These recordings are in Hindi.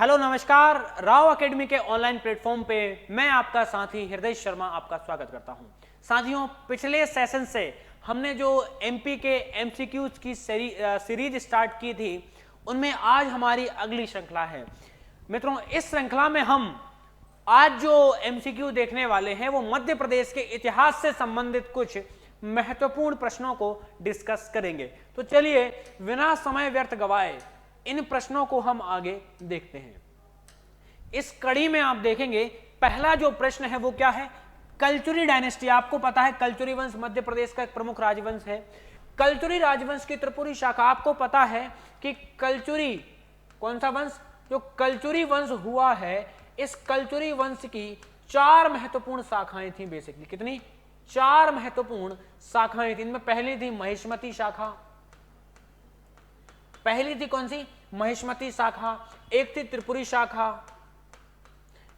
हेलो नमस्कार। राव एकेडमी के ऑनलाइन प्लेटफॉर्म पे मैं आपका साथी हृदय शर्मा आपका स्वागत करता हूं। साथियों, पिछले सेशन से हमने जो एमपी के एमसीक्यूज की सीरीज स्टार्ट की थी, उनमें आज हमारी अगली श्रृंखला है। मित्रों, इस श्रृंखला में हम आज जो एमसीक्यू देखने वाले हैं वो मध्य प्रदेश के इतिहास से संबंधित कुछ महत्वपूर्ण प्रश्नों को डिस्कस करेंगे। तो चलिए बिना समय व्यर्थ गवाए इन प्रश्नों को हम आगे देखते हैं। इस कड़ी में आप देखेंगे पहला जो प्रश्न है वो क्या है, कलचुरी डायनेस्टी। आपको पता है कलचुरी वंश मध्य प्रदेश का एक प्रमुख राजवंश है। कलचुरी राजवंश की त्रिपुरी शाखा, आपको पता है कि कलचुरी कौन सा वंश, जो कलचुरी वंश हुआ है, इस कलचुरी वंश की 4 महत्वपूर्ण शाखाएं थी। बेसिकली कितनी? 4 महत्वपूर्ण शाखाएं थी। इनमें पहली थी महिष्मती शाखा। पहली थी कौन सी? महिष्मती शाखा। एक थी त्रिपुरी शाखा,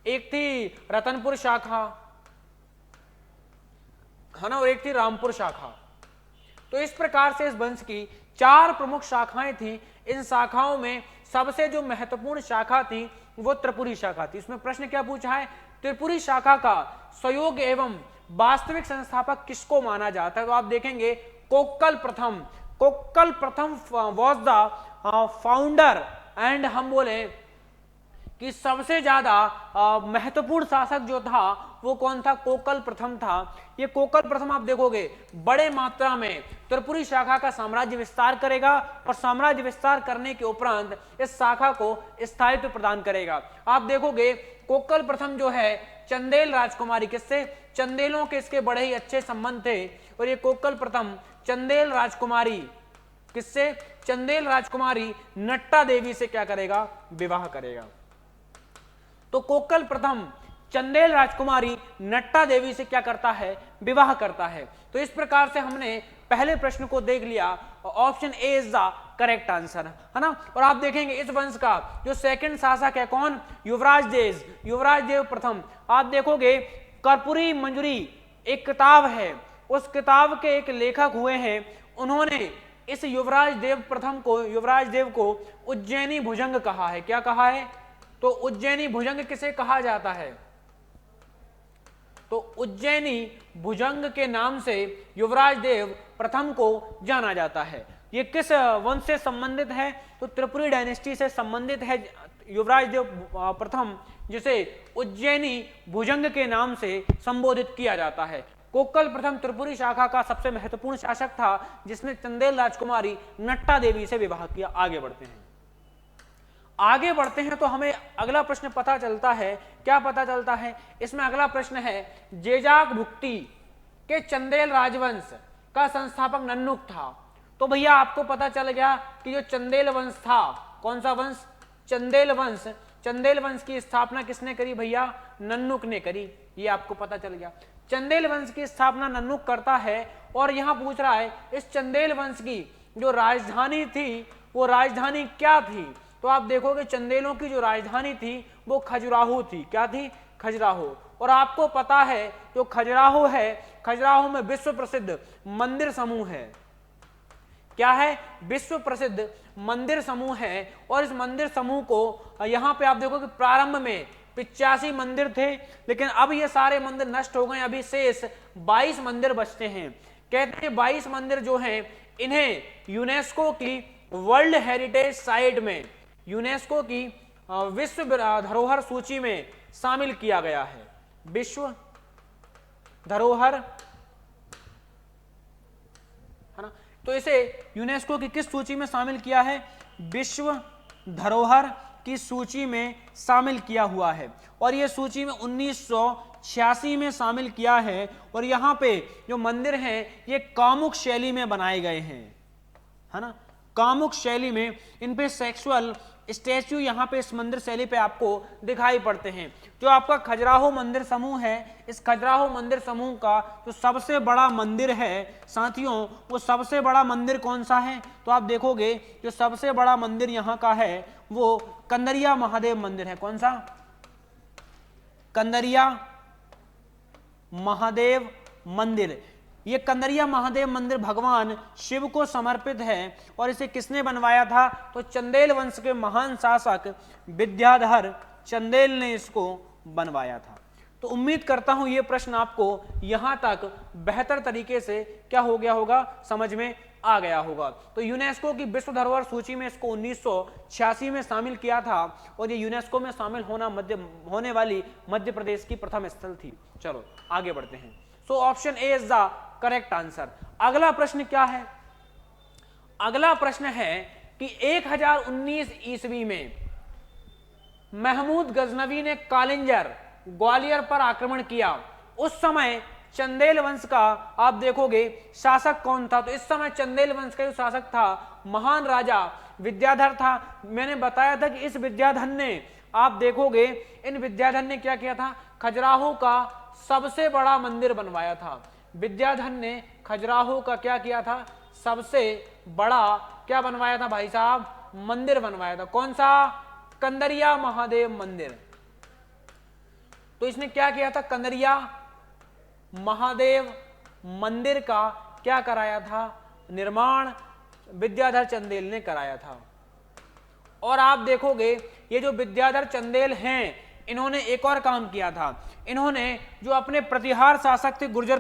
एक थी रतनपुर शाखा, है ना, और एक थी रामपुर शाखा। तो इस प्रकार से इस वंश की 4 प्रमुख शाखाएं थी। इन शाखाओं में सबसे जो महत्वपूर्ण शाखा थी वो त्रिपुरी शाखा थी। इसमें प्रश्न क्या पूछा है, त्रिपुरी शाखा का सहयोग एवं वास्तविक संस्थापक किसको माना जाता है? तो आप देखेंगे कोक्कल प्रथम। कोक्कल प्रथम वॉज द फाउंडर एंड हम बोले कि सबसे ज्यादा महत्वपूर्ण शासक जो था वो कौन था? कोक्कल प्रथम था। ये कोक्कल प्रथम आप देखोगे बड़े मात्रा में त्रिपुरी शाखा का साम्राज्य विस्तार करेगा और साम्राज्य विस्तार करने के उपरांत इस शाखा को स्थायित्व प्रदान करेगा। आप देखोगे कोक्कल प्रथम जो है चंदेल राजकुमारी, किससे? चंदेलों के इसके बड़े ही अच्छे संबंध थे और ये कोक्कल प्रथम चंदेल राजकुमारी, किससे? चंदेल राजकुमारी नट्टा देवी से क्या करेगा? विवाह करेगा। तो कोक्कल प्रथम चंदेल राजकुमारी नट्टा देवी से क्या करता है? विवाह करता है। तो इस प्रकार से हमने पहले प्रश्न को देख लिया। Option A is the correct answer, है ना। और आप देखेंगे इस वंश का जो सेकंड शासक है कौन? युवराज देव। युवराज देव प्रथम। आप देखोगे कर्पूरी मंजरी एक किताब है, उस किताब के एक लेखक हुए हैं, उन्होंने इस युवराज देव प्रथम को, युवराज देव को उज्जैनी भुजंग कहा है। क्या कहा है? तो उज्जैनी भुजंग किसे कहा जाता है? तो उज्जैनी भुजंग के नाम से युवराज देव प्रथम को जाना जाता है। ये किस वंश से संबंधित है? तो त्रिपुरी डायनेस्टी से संबंधित है युवराज देव प्रथम, जिसे उज्जैनी भुजंग के नाम से संबोधित किया जाता है। कोक्कल प्रथम त्रिपुरी शाखा का सबसे महत्वपूर्ण शासक था जिसने चंदेल राजकुमारी नट्टा देवी से विवाह किया। आगे बढ़ते हैं। आगे बढ़ते हैं तो हमें अगला प्रश्न पता चलता है। क्या पता चलता है? इसमें अगला प्रश्न है जेजाक भुक्ति के चंदेल राजवंश का संस्थापक नन्नुक था। तो भैया आपको पता चल गया कि जो चंदेल वंश था, कौन सा वंश? चंदेल वंश। चंदेल वंश की स्थापना किसने करी भैया? नन्नुक ने करी। ये आपको पता चल गया। चंदेल वंश की स्थापना नन्नुक करता है और यहां पूछ रहा है इस चंदेल वंश की जो राजधानी थी वो राजधानी क्या थी? तो आप देखोगे चंदेलों की जो राजधानी थी वो खजुराहो थी। क्या थी? खजुराहो। और आपको पता है जो खजुराहो है, खजुराहो में विश्व प्रसिद्ध मंदिर समूह है। क्या है? विश्व प्रसिद्ध मंदिर समूह है। और इस मंदिर समूह को यहां पे आप देखोगे प्रारंभ में 85 मंदिर थे, लेकिन अब ये सारे मंदिर नष्ट हो गए। अभी शेष 22 मंदिर बचते हैं। कहते हैं 22 मंदिर जो हैं इन्हें यूनेस्को की वर्ल्ड हेरिटेज साइट में, यूनेस्को की विश्व धरोहर सूची में शामिल किया गया है। विश्व धरोहर, है ना। तो इसे यूनेस्को की किस सूची में शामिल किया है? विश्व धरोहर की सूची में शामिल किया हुआ है। और यह सूची में 1986 में शामिल किया है। और यहां पे जो मंदिर हैं ये कामुक शैली में बनाए गए हैं, है ना। कामुक शैली में इन पे सेक्सुअल स्टैच्यू यहाँ पे इस मंदिर शैली पे आपको दिखाई पड़ते हैं। जो आपका खजुराहो मंदिर समूह है, इस खजुराहो मंदिर समूह का जो सबसे बड़ा मंदिर है साथियों, वो सबसे बड़ा मंदिर कौन सा है? तो आप देखोगे जो सबसे बड़ा मंदिर यहाँ का है वो कंदरिया महादेव मंदिर है। कौन सा? कंदरिया महादेव मंदिर। ये कंदरिया महादेव मंदिर भगवान शिव को समर्पित है और इसे किसने बनवाया था? तो चंदेल वंश के महान शासक विद्याधर चंदेल ने इसको बनवाया था। तो उम्मीद करता हूं ये प्रश्न आपको यहां तक बेहतर तरीके से क्या हो गया होगा, समझ में आ गया होगा। तो यूनेस्को की विश्व धरोहर सूची में इसको 1986 में शामिल किया था और ये यूनेस्को में शामिल होने वाली मध्य प्रदेश की प्रथम स्थल थी। चलो आगे बढ़ते हैं। सो option A is the correct answer. अगला प्रश्न क्या है? अगला प्रश्न है कि 1019 ईस्वी में महमूद गजनवी ने कालिंजर ग्वालियर पर आक्रमण किया। उस समय चंदेल वंश का आप देखोगे शासक कौन था? तो इस समय चंदेल वंश का जो शासक था महान राजा विद्याधर था। मैंने बताया था कि इस विद्याधर ने आप देखोगे इन विद्याधर ने क्या किया था? खजुराहो का सबसे बड़ा मंदिर बनवाया था। विद्याधर ने खजुराहो का क्या किया था? सबसे बड़ा क्या बनवाया था भाई साहब? मंदिर बनवाया था। कौन सा? कंदरिया महादेव मंदिर। तो इसने क्या किया था? कंदरिया महादेव मंदिर का क्या कराया था? निर्माण विद्याधर चंदेल ने कराया था। और आप देखोगे ये जो विद्याधर चंदेल हैं इन्होंने एक और काम किया था। इन्होंने जो अपने प्रतिहार शासक थे, गुर्जर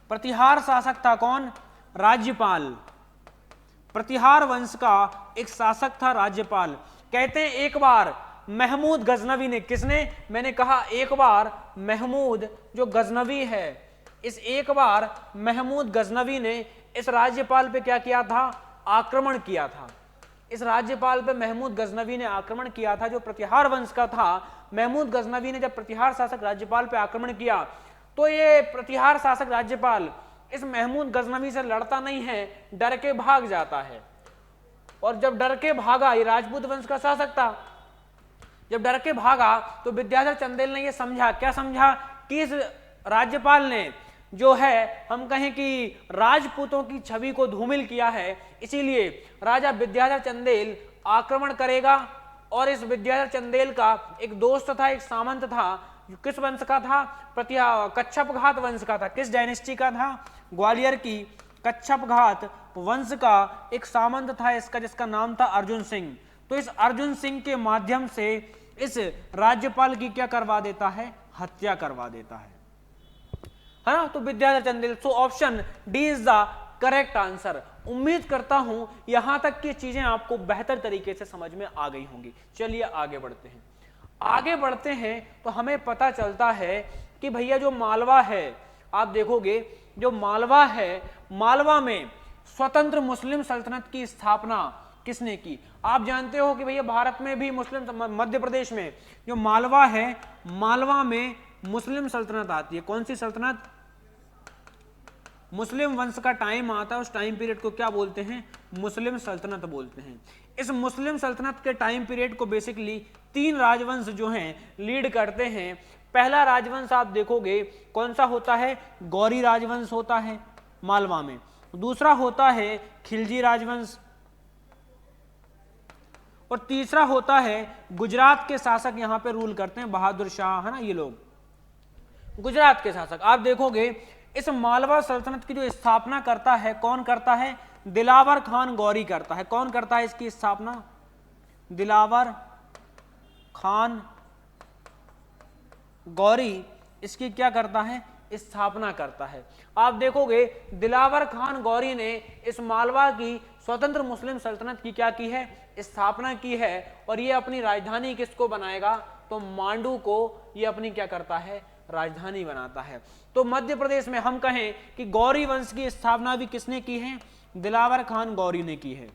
प्रतिहार शासक था कौन? राज्यपाल। प्रतिहार वंश का एक शासक था राज्यपाल। कहते हैं एक बार महमूद गजनवी ने, किसने? मैंने कहा एक बार महमूद जो गजनवी है, इस एक बार महमूद गजनवी ने इस राज्यपाल पे क्या किया था? आक्रमण किया था। इस राज्यपाल पे महमूद गजनवी ने आक्रमण किया था जो प्रतिहार वंश का था। महमूद गजनवी ने जब प्रतिहार शासक राज्यपाल पे आक्रमण किया तो ये प्रतिहार शासक राज्यपाल इस महमूद गजनवी से लड़ता नहीं है, डर के भाग जाता है। और जब डर के भागा, ये राजपूत वंश का शासक था, जब डर के भागा तो विद्याधर चंदेल ने ये समझा, क्या समझा? कि इस राज्यपाल ने जो है हम कहें कि राजपूतों की छवि को धूमिल किया है, इसीलिए राजा विद्याधर चंदेल आक्रमण करेगा। और इस विद्याधर चंदेल का एक दोस्त था, एक सामंत था, किस वंश का था? कच्छपघात वंश का था। किस डायनेस्टी का था? ग्वालियर की कच्छपघात वंश का एक सामंत था इसका, जिसका नाम था अर्जुन सिंह। तो इस अर्जुन सिंह के माध्यम से इस राज्यपाल की क्या करवा देता है? हत्या करवा देता है ना? तो Vidyadhar Chandel. So option D is the correct answer. उम्मीद करता हूं यहां तक की चीजें आपको बेहतर तरीके से समझ में आ गई होंगी। चलिए आगे बढ़ते हैं। आगे बढ़ते हैं तो हमें पता चलता है कि भैया जो मालवा है, आप देखोगे जो मालवा है, मालवा में स्वतंत्र मुस्लिम सल्तनत की स्थापना किसने की? आप जानते हो कि भैया भारत में भी मुस्लिम, मध्य प्रदेश में जो मालवा है, मालवा में मुस्लिम सल्तनत आती है। कौन सी सल्तनत? मुस्लिम वंश का टाइम आता है, उस टाइम पीरियड को क्या बोलते हैं? मुस्लिम सल्तनत बोलते हैं। इस मुस्लिम सल्तनत के टाइम पीरियड को बेसिकली 3 राजवंश जो हैं लीड करते हैं। पहला राजवंश आप देखोगे कौन सा होता है? गौरी राजवंश होता है मालवा में। दूसरा होता है खिलजी राजवंश और तीसरा होता है गुजरात के शासक यहां पे रूल करते हैं, बहादुर शाह, है ना? ये लोग गुजरात के शासक। आप देखोगे इस मालवा सल्तनत की जो स्थापना करता है, कौन करता है? दिलावर खान गौरी करता है। कौन करता है इसकी स्थापना? दिलावर खान गौरी इसकी क्या करता है? स्थापना करता है। आप देखोगे दिलावर खान गौरी ने इस मालवा की स्वतंत्र मुस्लिम सल्तनत की क्या की है? स्थापना की है। और ये अपनी राजधानी किसको बनाएगा? तो मांडू को ये अपनी क्या करता है? राजधानी बनाता है। तो मध्य प्रदेश में हम कहें कि गौरी वंश की स्थापना भी किसने की है? दिलावर खान गौरी ने की है।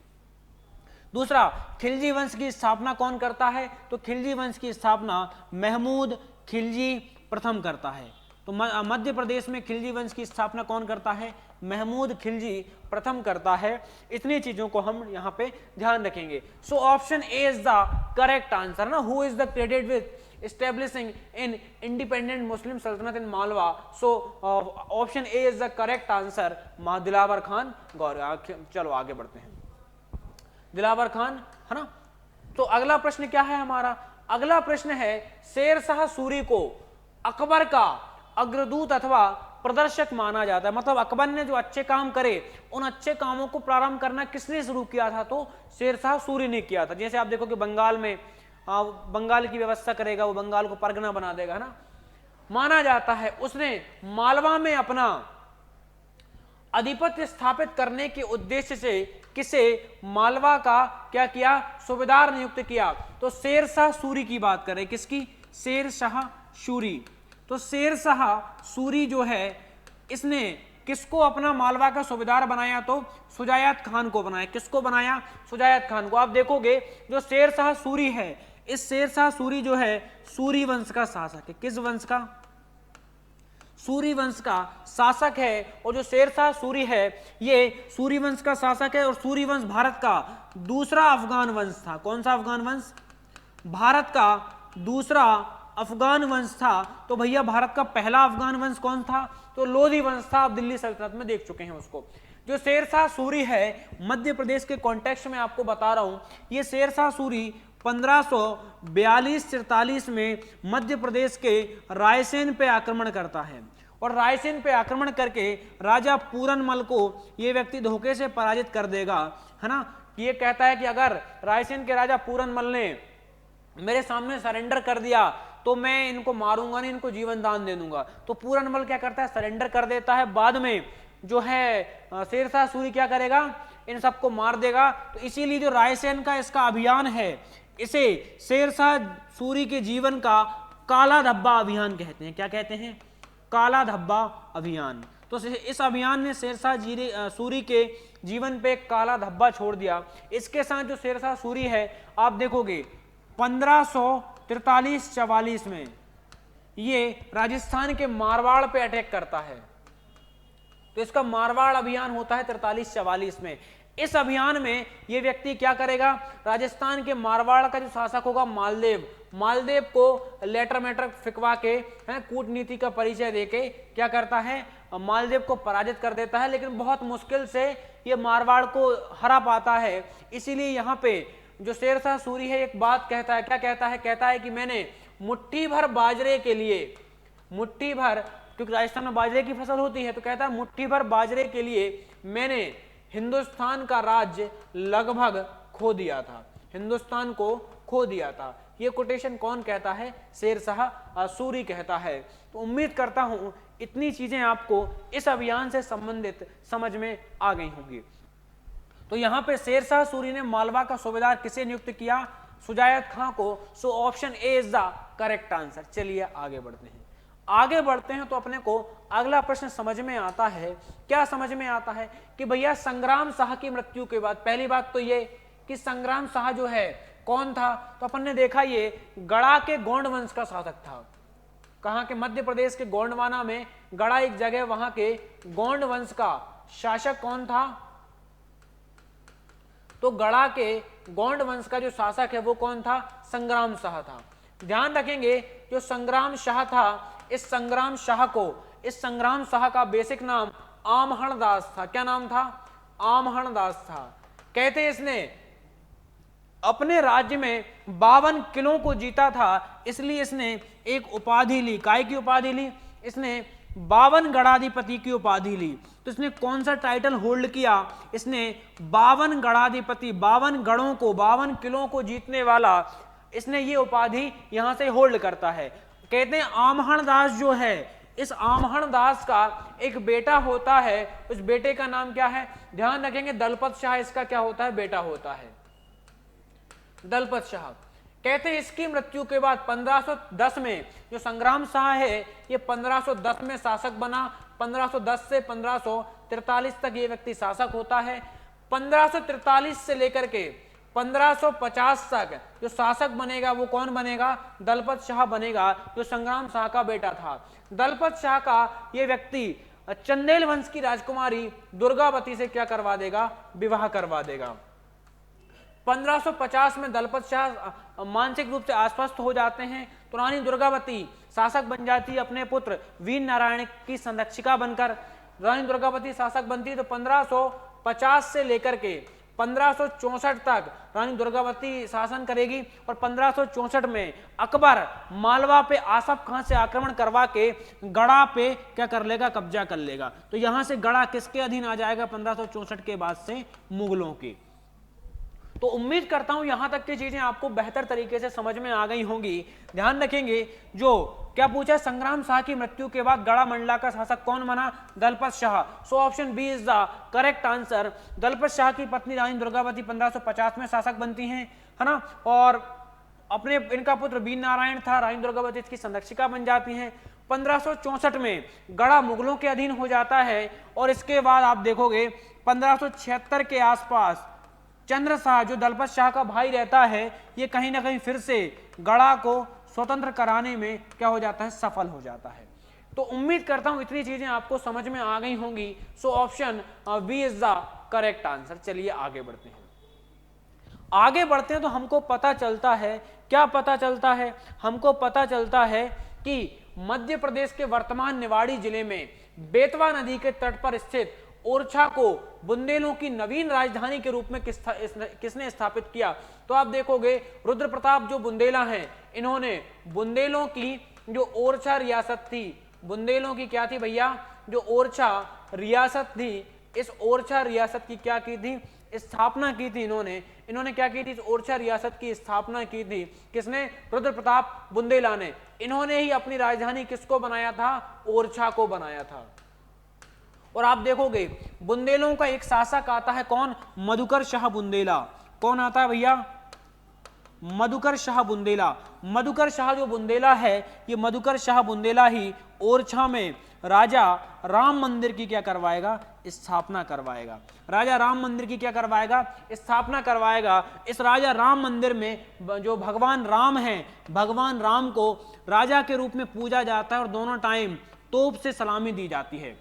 दूसरा, खिलजी वंश की स्थापना कौन करता है? तो खिलजी वंश की स्थापना महमूद खिलजी प्रथम करता है। तो मध्य प्रदेश में खिलजी वंश की स्थापना कौन करता है? महमूद खिलजी प्रथम करता है। इतनी चीजों को हम यहाँ पे ध्यान रखेंगे। So option A is the correct answer ना। Who is the credit with establishing in independent Muslim Sultanate in Malwa? So option A is the correct answer, Dilawar Khan Gauri. चलो आगे बढ़ते हैं। दिलावर खान, है ना? तो अगला प्रश्न क्या है हमारा? अगला प्रश्न है शेर शाह सूरी को अकबर का अग्रदूत अथवा प्रदर्शक माना जाता है। मतलब अकबर ने जो अच्छे काम करे उन अच्छे कामों को प्रारंभ करना किसने शुरू किया था, तो शेरशाह सूरी ने किया था। जैसे आप देखो कि बंगाल में बंगाल की व्यवस्था करेगा, वो बंगाल को परगना बना देगा, है ना। माना जाता है उसने मालवा में अपना आधिपत्य स्थापित करने के उद्देश्य से किसे मालवा का क्या किया, सूबेदार नियुक्त किया। तो शेरशाह सूरी की बात करें, किसकी, शेरशाह सूरी। तो शेरशाह सूरी जो है इसने किसको अपना मालवा का सूबेदार बनाया, तो शुजायत खान को बनाया। किसको बनाया, शुजायत खान को। आप देखोगे जो शेरशाह सूरी है, इस शेरशाह सूरी जो है सूरी वंश का शासक है। किस वंश का, सूरी वंश का शासक है। और जो शेरशाह सूरी है ये सूरी वंश का शासक है, और सूरी वंश भारत का दूसरा अफगान वंश था। कौन सा अफगान वंश, भारत का दूसरा अफगान वंश था। तो भैया भारत का पहला अफगान वंश कौन था, तो लोधी वंश था। आप दिल्ली सल्तनत में देख चुके हैं उसको। जो शेरशाह सूरी है मध्य प्रदेश के कॉन्टेक्स्ट में आपको बता रहा हूं, ये शेरशाह सूरी 1542-43 में मध्य प्रदेश के रायसेन पे आक्रमण करता है, और रायसेन पे आक्रमण करके राजा पूरनमल को ये व्यक्ति धोखे से पराजित कर देगा, है ना। ये कहता है कि अगर रायसेन के राजा पूरनमल ने मेरे सामने सरेंडर कर दिया तो मैं इनको मारूंगा नहीं, इनको जीवन दान दे दूंगा। तो पूरनमल क्या करता है, सरेंडर कर देता है। बाद में जो है शेरशाह सूरी क्या करेगा, इन सबको मार देगा। तो इसीलिए जो रायसेन का इसका अभियान है, इसे शेरशाह सूरी के जीवन का काला धब्बा अभियान कहते हैं। क्या कहते हैं, काला धब्बा अभियान। तो इस अभियान ने शेरशाह सूरी के जीवन पे एक काला धब्बा छोड़ दिया। इसके साथ जो शेरशाह सूरी है आप देखोगे 1543-44 में ये राजस्थान के मारवाड़ पे अटैक करता है। तो इसका मारवाड़ अभियान होता है 43-44 में। इस अभियान में ये व्यक्ति क्या करेगा, राजस्थान के मारवाड़ का जो शासक होगा मालदेव को लेटर मेटर फिकवा के, कूटनीति का परिचय देके क्या करता है, मालदेव को पराजित कर देता है। लेकिन बहुत मुश्किल से ये मारवाड़ को हरा पाता है। इसीलिए यहाँ पे जो शेरशाह सूरी है एक बात कहता है, क्या कहता है, कहता है कि मैंने मुट्ठी भर बाजरे के लिए, मुट्ठी भर, क्योंकि राजस्थान में बाजरे की फसल होती है, तो कहता है मुट्ठी भर बाजरे के लिए मैंने हिंदुस्तान का राज्य लगभग खो दिया था, हिंदुस्तान को खो दिया था। ये कोटेशन कौन कहता है, शेरशाह सूरी कहता है। तो उम्मीद करता हूं इतनी चीजें आपको इस अभियान से संबंधित समझ में आ गई होंगी। तो यहां पे शेरशाह सूरी ने मालवा का सूबेदार किसे नियुक्त किया, शुजायत खां को। सो option A is the correct answer. चलिए आगे बढ़ते हैं। आगे बढ़ते हैं तो अपने को अगला प्रश्न समझ में आता है। क्या समझ में आता है कि भैया संग्राम शाह की मृत्यु के बाद, पहली बात तो ये कि संग्राम शाह जो है कौन था, तो अपन ने देखा ये गड़ा के गोंड वंश का शासक था। कहां के, मध्य प्रदेश के गोंडवाना में गड़ा एक जगह, वहां के गोंड वंश का शासक कौन था, तो गड़ा के गोंड वंश का जो शासक है वो कौन था, संग्राम शाह था। ध्यान रखेंगे जो संग्राम शाह था, इस संग्राम शाह को, इस संग्राम शाह का बेसिक नाम आमहण दास था। क्या नाम था, आमहण दास था। कहते इसने अपने राज्य में 52 किलों को जीता था, इसलिए इसने एक उपाधि ली। काय की उपाधि ली, इसने 52 गणाधिपति की उपाधि ली। तो इसने कौन सा टाइटल होल्ड किया, इसने 52 गणाधिपति, 52 गणों को, 52 किलों को जीतने वाला, इसने ये उपाधि यहां से होल्ड करता है। कहते हैं आमहण दास जो है, इस आमहण दास का एक बेटा होता है, उस बेटे का नाम क्या है, ध्यान रखेंगे दलपत शाह इसका क्या होता है, बेटा होता है, दलपत शाह। कहते हैं इसकी मृत्यु के बाद 1510 में जो संग्राम शाह है ये 1510 में शासक बना। 1510 से 1543 तक ये व्यक्ति शासक होता है। 1543 से लेकर के 1550 तक जो शासक बनेगा वो कौन बनेगा, दलपत शाह बनेगा, जो संग्राम शाह का बेटा था। दलपत शाह का ये व्यक्ति चंदेल वंश की राजकुमारी दुर्गावती से क्या करवा देगा, विवाह करवा देगा। 1550 में दलपत शाह मानसिक रूप से आश्वस्त हो जाते हैं, तो रानी दुर्गावती शासक बन जाती है अपने पुत्र वीर नारायण की संरक्षिका बनकर। रानी दुर्गावती शासक बनती है। तो 1550 से लेकर के 1564 तक रानी दुर्गावती शासन करेगी और 1564 में अकबर मालवा पे आसफ खान से आक्रमण करवा के गढ़ा पे क्या कर लेगा, कब्जा कर लेगा। तो यहां से गढ़ा किसके अधीन आ जाएगा 1564 के बाद से, मुगलों के। तो उम्मीद करता हूं यहां तक की चीजें आपको बेहतर तरीके से समझ में आ गई होंगी। ध्यान रखेंगे, जो क्या पूछा, संग्राम शाह की मृत्यु के बाद गढ़ा मंडला का शासक कौन बना, Dalpat Shah. So option B is the correct answer. Dalpat Shah की पत्नी रानी दुर्गावती 1550 में शासक बनती हैं, है ना, और अपने इनका पुत्र वीर नारायण था, रानी दुर्गावती इसकी संरक्षिका बन जाती हैं। 1564 में गढ़ा मुगलों के अधीन हो जाता है और इसके बाद आप देखोगे 1576 के आसपास चंद्र शाह, जो दलपत शाह का भाई रहता है, ये कहीं ना कहीं फिर से गढ़ा को स्वतंत्र कराने में क्या हो जाता है, सफल हो जाता है। तो उम्मीद करता हूं इतनी चीजें आपको समझ में आ गई होंगी। So option B is the correct answer. चलिए आगे बढ़ते हैं। आगे बढ़ते हैं तो हमको पता चलता है, क्या पता चलता है, हमको पता चलता है कि मध्य प्रदेश के वर्तमान निवाड़ी जिले में बेतवा नदी के तट पर स्थित ओरछा को बुंदेलों की नवीन राजधानी के रूप में किसने स्थापित किया। तो आप देखोगे रुद्र प्रताप जो बुंदेला हैं, इन्होंने बुंदेलों की जो ओरछा रियासत थी, बुंदेलों की क्या थी भैया, जो ओरछा रियासत थी, इस ओरछा रियासत की क्या की थी, स्थापना की थी। इन्होंने क्या की थी, इस ओरछा रियासत की स्थापना की थी। किसने, रुद्र प्रताप बुंदेला ने। इन्होंने ही अपनी राजधानी किसको बनाया था, ओरछा को बनाया था। और आप देखोगे बुंदेलों का एक शासक आता है, कौन, मधुकर शाह बुंदेला। कौन आता है भैया, मधुकर शाह बुंदेला। मधुकर शाह जो बुंदेला है, ये मधुकर शाह बुंदेला ही ओरछा में राजा राम मंदिर की क्या करवाएगा, स्थापना करवाएगा। राजा राम मंदिर की क्या करवाएगा, स्थापना करवाएगा। इस राजा राम मंदिर में जो भगवान राम हैं, भगवान राम को राजा के रूप में पूजा जाता है और दोनों टाइम तोप से सलामी दी जाती है।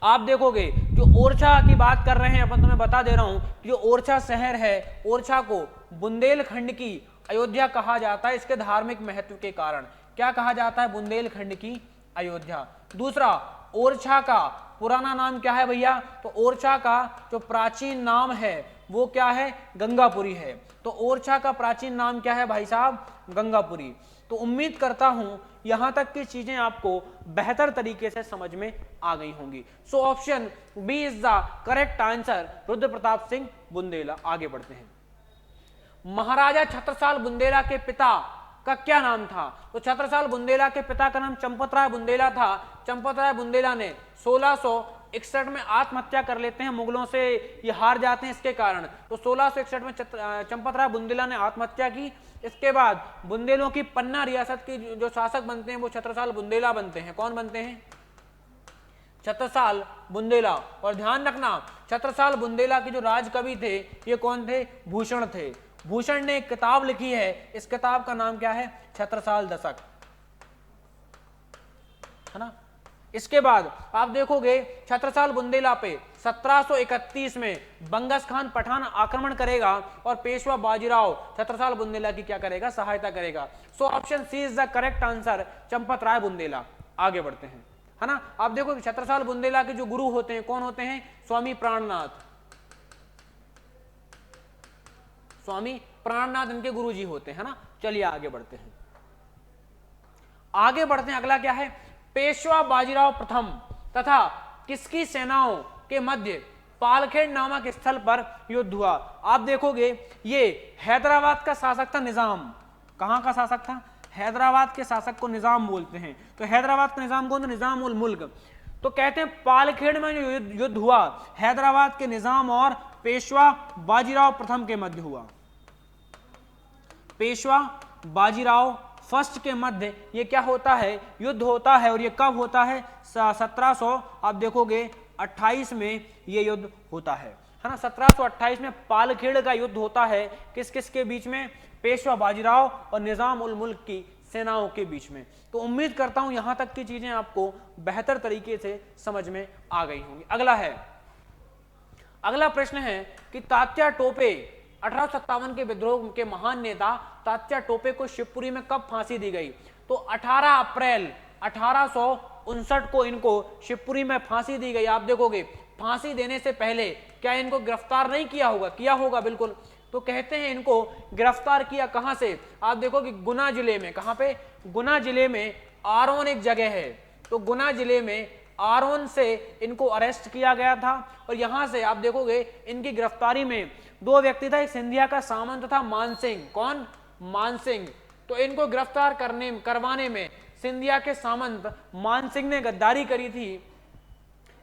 आप देखोगे जो ओरछा की बात कर रहे हैं अपन, तुम्हें बता दे रहा हूं कि जो ओरछा शहर है, ओरछा को बुंदेलखंड की अयोध्या कहा जाता है, इसके धार्मिक महत्व के कारण। क्या कहा जाता है, बुंदेलखंड की अयोध्या। दूसरा, ओरछा का पुराना नाम क्या है भैया, तो ओरछा का जो प्राचीन नाम है वो क्या है, गंगापुरी है। तो ओरछा का प्राचीन नाम क्या है भाई साहब, गंगापुरी। तो उम्मीद करता हूं यहां तक की चीजें आपको बेहतर तरीके से समझ में आ गई होंगी। So option B is the correct answer, Rudra Pratap Singh Bundela. आगे बढ़ते हैं। महाराजा छत्रसाल बुंदेला के पिता का क्या नाम था, तो छत्रसाल बुंदेला के पिता का नाम चंपत राय बुंदेला था। चंपत राय बुंदेला ने 1661 में आत्महत्या कर लेते हैं, मुगलों से ये हार जाते हैं इसके कारण। तो 1661 में चंपत राय बुंदेला ने आत्महत्या की। इसके बाद बुंदेलों की पन्ना रियासत की जो शासक बनते हैं वो छत्रसाल बुंदेला बनते हैं। कौन बनते हैं, छत्रसाल बुंदेला। और ध्यान रखना, छत्रसाल बुंदेला के जो राजकवि थे ये कौन थे, भूषण थे। भूषण ने एक किताब लिखी है, इस किताब का नाम क्या है, छत्रसाल दशक, है ना। इसके बाद आप देखोगे छत्रसाल बुंदेला पे 1731 में बंगस खान पठान आक्रमण करेगा और पेशवा बाजीराव छत्रसाल बुंदेला की क्या करेगा, सहायता करेगा। So option C is the correct answer, Champat Rai Bundela. आगे बढ़ते हैं, है ना। आप देखो कि छत्रसाल बुंदेला के जो गुरु होते हैं कौन होते हैं, स्वामी प्राणनाथ। स्वामी प्राणनाथ इनके गुरु जी होते हैं ना। चलिए आगे बढ़ते हैं। आगे बढ़ते हैं, अगला क्या है, पेशवा बाजीराव प्रथम तथा किसकी सेनाओं के मध्य पालखेड़ नामक स्थल पर युद्ध हुआ। आप देखोगे ये हैदराबाद का शासक था निजाम। कहां का शासक था, हैदराबाद के शासक को निजाम बोलते हैं। तो हैदराबाद का निजाम कौन था, निजाम उल मुल्क। तो कहते हैं पालखेड़ में जो युद्ध हुआ हैदराबाद के निजाम और पेशवा बाजीराव प्रथम के मध्य हुआ। पेशवा बाजीराव फर्स्ट के मध्य ये क्या होता है, युद्ध होता है। और ये कब होता है, 1700 आप देखोगे 28 में ये युद्ध होता है ना। 1728 में पालखेड़ का युद्ध होता है, किस किस के बीच में, पेशवा बाजीराव और निजाम उल मुल्क की सेनाओं के बीच में। तो उम्मीद करता हूं यहां तक की चीजें आपको बेहतर तरीके से समझ में आ गई होंगी। अगला प्रश्न है कि तात्या टोपे 1857 के विद्रोह के महान नेता तात्या टोपे को शिवपुरी में कब फांसी दी गई। तो 18 अप्रैल 1859 को इनको शिवपुरी में फांसी दी गई। आप देखोगे फांसी देने से पहले क्या इनको गिरफ्तार नहीं किया होगा? किया होगा बिल्कुल। तो कहते हैं इनको गिरफ्तार किया कहां से? आप देखो कि गुना जिले में, कहां पे? गुना जिले में आरोन एक जगह है, तो गुना जिले में आरोन से इनको अरेस्ट किया गया था। और यहां से आप देखोगे इनकी गिरफ्तारी में दो व्यक्ति था, एक सिंधिया का सामंत था मानसिंह। कौन? मानसिंह। तो इनको गिरफ्तार करवाने में सिंधिया के सामंत मानसिंह ने गद्दारी करी थी,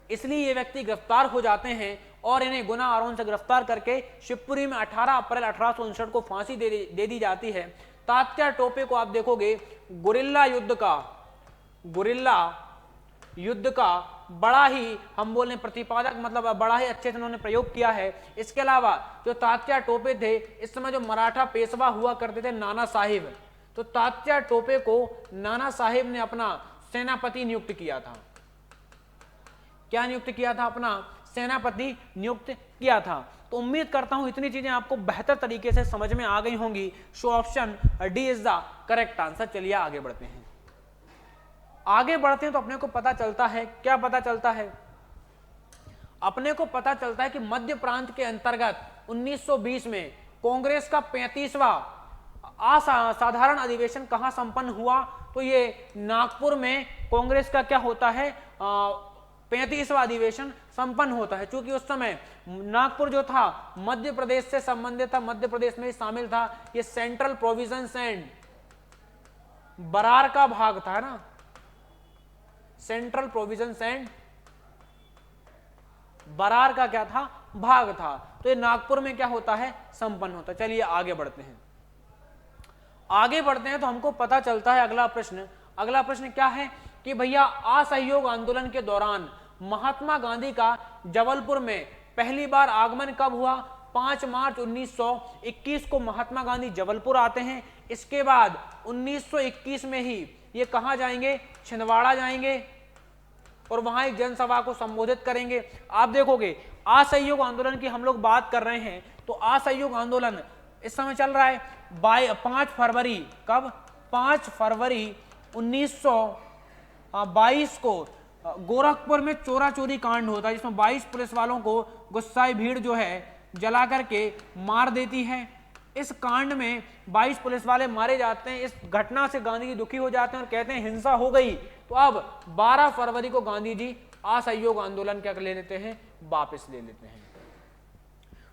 इसलिए ये व्यक्ति गिरफ्तार हो जाते हैं और इन्हें गुना आरोन से गिरफ्तार करके शिवपुरी में 18 अप्रैल 1859 को फांसी दे दी जाती है। तात्या टोपे को आप देखोगे गुरिल्ला युद्ध का बड़ा ही हम बोले प्रतिपादक, मतलब बड़ा ही अच्छे से उन्होंने प्रयोग किया है। इसके अलावा जो तात्या टोपे थे, इस समय जो मराठा पेशवा हुआ करते थे नाना साहिब, तो तात्या टोपे को नाना साहिब ने अपना सेनापति नियुक्त किया था। क्या नियुक्त किया था? अपना सेनापति नियुक्त किया था। तो उम्मीद करता हूं इतनी चीजें आपको बेहतर तरीके से समझ में आ गई होंगी। So option D is the correct answer. चलिए आगे बढ़ते हैं। आगे बढ़ते हैं तो अपने को पता चलता है, क्या पता चलता है? अपने को पता चलता है कि मध्य प्रांत के अंतर्गत 1920 में कांग्रेस का 35वां असाधारण अधिवेशन कहां संपन्न हुआ? तो ये नागपुर में कांग्रेस का क्या होता है? 35वां अधिवेशन संपन्न होता है। क्योंकि उस समय नागपुर जो था मध्य प्रदेश से संबंधित था, मध्य प्रदेश में ही शामिल था। ये सेंट्रल प्रोविजंस एंड बरार का भाग था ना, सेंट्रल प्रोविजंस एंड बरार का क्या था? भाग था। तो ये नागपुर में क्या होता है? संपन्न होता है। चलिए आगे बढ़ते हैं। आगे बढ़ते हैं तो हमको पता चलता है अगला प्रश्न क्या है कि भैया असहयोग आंदोलन के दौरान महात्मा गांधी का जबलपुर में पहली बार आगमन कब हुआ? 5 मार्च 1921 को महात्मा गांधी जबलपुर आते हैं। इसके बाद 1921 में ही ये कहां जाएंगे? छिंदवाड़ा जाएंगे और वहां एक जनसभा को संबोधित करेंगे। आप देखोगे असहयोग आंदोलन की हम लोग बात कर रहे हैं, तो असहयोग आंदोलन इस समय चल रहा है 5 फरवरी। कब? 5 फरवरी 1922 को गोरखपुर में चोरा चोरी कांड होता है, जिसमें 22 पुलिस वालों को गुस्साई भीड़ जो है जला करके मार देती है। इस कांड में 22 पुलिस वाले मारे जाते हैं। इस घटना से गांधी जी दुखी हो जाते हैं और कहते हैं हिंसा हो गई। तो अब 12 फरवरी को गांधी जी असहयोग आंदोलन क्या ले लेते हैं? वापस ले लेते हैं।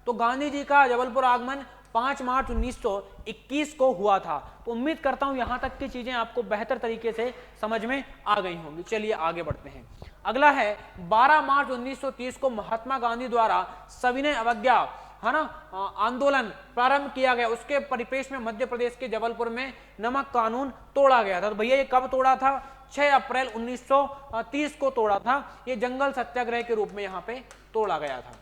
तो गांधी जी का जबलपुर आगमन 5 मार्च 1921 को हुआ था। तो उम्मीद करता हूं यहां तक की चीजें आपको बेहतर तरीके से समझ में आ गई होंगी। चलिए आगे बढ़ते हैं। अगला है 12 मार्च 1930 को महात्मा गांधी द्वारा सविनय अवज्ञा है ना आंदोलन प्रारंभ किया गया। उसके परिप्रेक्ष्य में मध्य प्रदेश के जबलपुर में नमक कानून तोड़ा गया था। तो भैया ये कब तोड़ा था? 6 अप्रैल 1930 को तोड़ा था। ये जंगल सत्याग्रह के रूप में यहाँ पे तोड़ा गया था।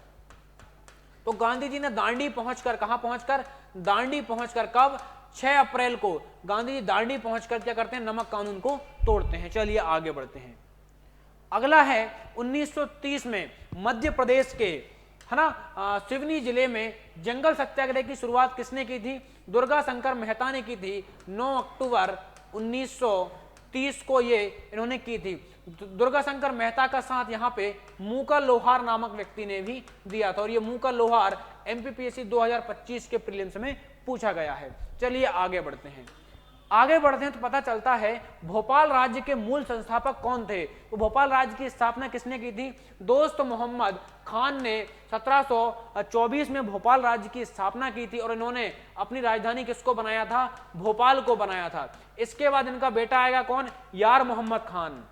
तो गांधी जी ने दांडी पहुंचकर, कहां पहुंचकर? दांडी पहुंचकर। कब? 6 अप्रैल को गांधी जी दांडी पहुंचकर क्या करते हैं? नमक कानून को तोड़ते हैं। चलिए आगे बढ़ते हैं। अगला है 1930 में मध्य प्रदेश के है ना सिवनी जिले में जंगल सत्याग्रह की शुरुआत किसने की थी? दुर्गा शंकर मेहता ने की थी। 9 अक्टूबर 1930 को ये इन्होंने की थी। दुर्गा शंकर मेहता का साथ यहाँ पे मूकल लोहार नामक व्यक्ति ने भी दिया था और ये मूकल लोहार एमपीपीएससी 2025 के प्रीलिम्स में पूछा गया है। चलिए आगे बढ़ते हैं। आगे बढ़ते हैं तो पता चलता है भोपाल राज्य के मूल संस्थापक कौन थे? तो भोपाल राज्य की स्थापना किसने की थी? दोस्त मोहम्मद खान ने 1724 में भोपाल राज्य की स्थापना की थी और इन्होंने अपनी राजधानी किसको बनाया था? भोपाल को बनाया था। इसके बाद इनका बेटा आएगा कौन? यार मोहम्मद खान।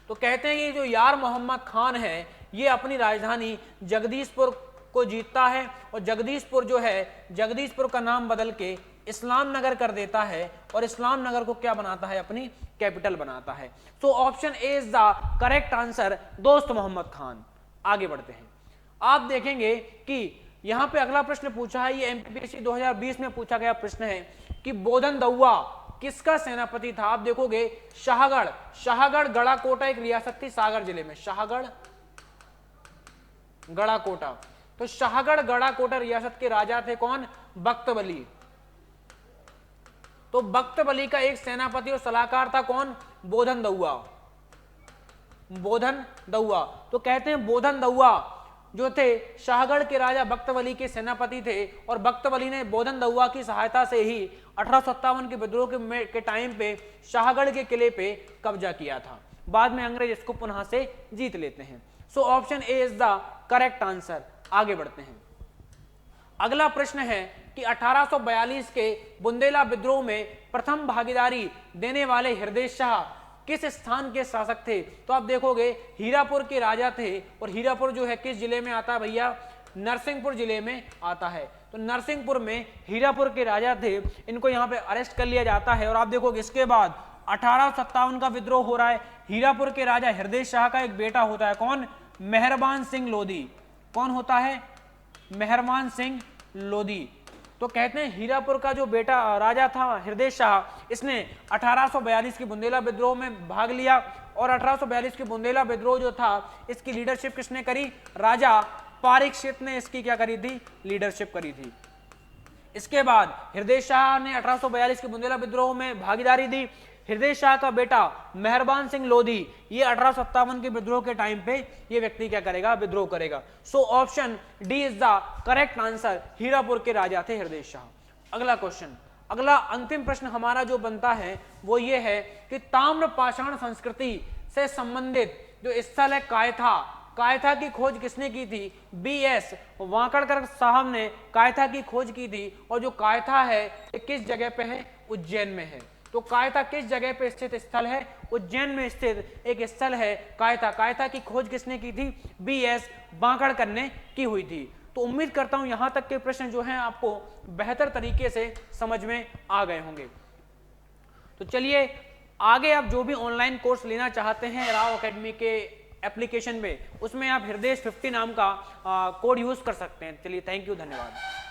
तो कहते हैं कि जो यार मोहम्मद खान है ये अपनी राजधानी जगदीशपुर को जीतता है और जगदीशपुर जो है, जगदीशपुर का नाम बदल के इस्लाम नगर कर देता है और इस्लाम नगर को क्या बनाता है? अपनी कैपिटल बनाता है। सो option A is the correct answer, दोस्त मोहम्मद खान। आगे बढ़ते हैं। आप देखेंगे कि यहां पे अगला प्रश्न पूछा है, ये एमपीपीएससी 2020 में पूछा गया प्रश्न है कि बोधन दउआ किसका सेनापति था? आप देखोगे शाहगढ़ गढ़ाकोटा एक रियासत थी सागर जिले में। शाहगढ़ गढ़ाकोटा। तो शाहगढ़ गढ़ाकोटा रियासत के राजा थे कौन? बख्तबली। तो बख्तबली का एक सेनापति और सलाहकार था कौन? बोधन दउआ। बोधन दउआ। तो कहते हैं बोधन दउआ जो थे शाहगढ़ के राजा बख्तवली के सेनापति थे और बख्तवली ने बोधन दउआ की सहायता से ही 1857 के विद्रोह के टाइम पे शाहगढ़ के किले पे कब्जा किया था। बाद में अंग्रेज इसको पुनः से जीत लेते हैं। सो option A is the correct answer. आगे बढ़ते हैं। अगला प्रश्न है कि 1842 के बुंदेला विद्रोह में प्रथम भागीदारी देने वाले हृदय शाह किस स्थान के शासक थे? तो आप देखोगे हीरापुर के राजा थे और हीरापुर जो है किस जिले में आता है भैया? नरसिंहपुर जिले में आता है। तो नरसिंहपुर में हीरापुर के राजा थे, इनको यहाँ पे अरेस्ट कर लिया जाता है और आप देखोगे इसके बाद 1857 का विद्रोह हो रहा है। हीरापुर के राजा हृदय शाह का एक बेटा होता है, कौन? मेहरबान सिंह लोधी। कौन होता है? मेहरबान सिंह लोधी। तो कहते हैं हीरापुर का जो बेटा राजा था हृदय शाह, इसने 1842 की बुंदेला विद्रोह में भाग लिया और 1842 की बुंदेला विद्रोह जो था इसकी लीडरशिप किसने करी? राजा पारीक्षित ने इसकी क्या करी थी? लीडरशिप करी थी। इसके बाद हृदय शाह ने 1842 के बुंदेला विद्रोह में भागीदारी दी। हृदय शाह का बेटा मेहरबान सिंह लोधी ये 1857 के विद्रोह के टाइम पे ये व्यक्ति क्या करेगा? विद्रोह करेगा। So option D is the correct answer. Hirapur के राजा थे हृदय शाह। अगला क्वेश्चन, अगला अंतिम प्रश्न हमारा जो बनता है वो ये है कि ताम्र पाषाण संस्कृति से संबंधित जो स्थल है कायथा, कायथा की खोज किसने की थी? बी.एस. वांकड़कर साहब ने कायथा की खोज की थी। और जो कायथा है ये किस जगह पे है? उज्जैन में है। तो कायथा किस जगह पे स्थित स्थल है? उज्जैन में स्थित एक स्थल है कायथा। कायथा की खोज किसने की थी? बी.एस. वांकड़कर ने की हुई थी। तो उम्मीद करता हूं यहां तक के प्रश्न जो हैं आपको बेहतर तरीके से समझ में आ गए होंगे। तो चलिए आगे आप जो भी ऑनलाइन कोर्स लेना चाहते हैं राव एकेडमी के एप्लीकेशन में, उसमें आप हृदय 50 नाम का कोड यूज कर सकते हैं। चलिए थैंक यू, धन्यवाद।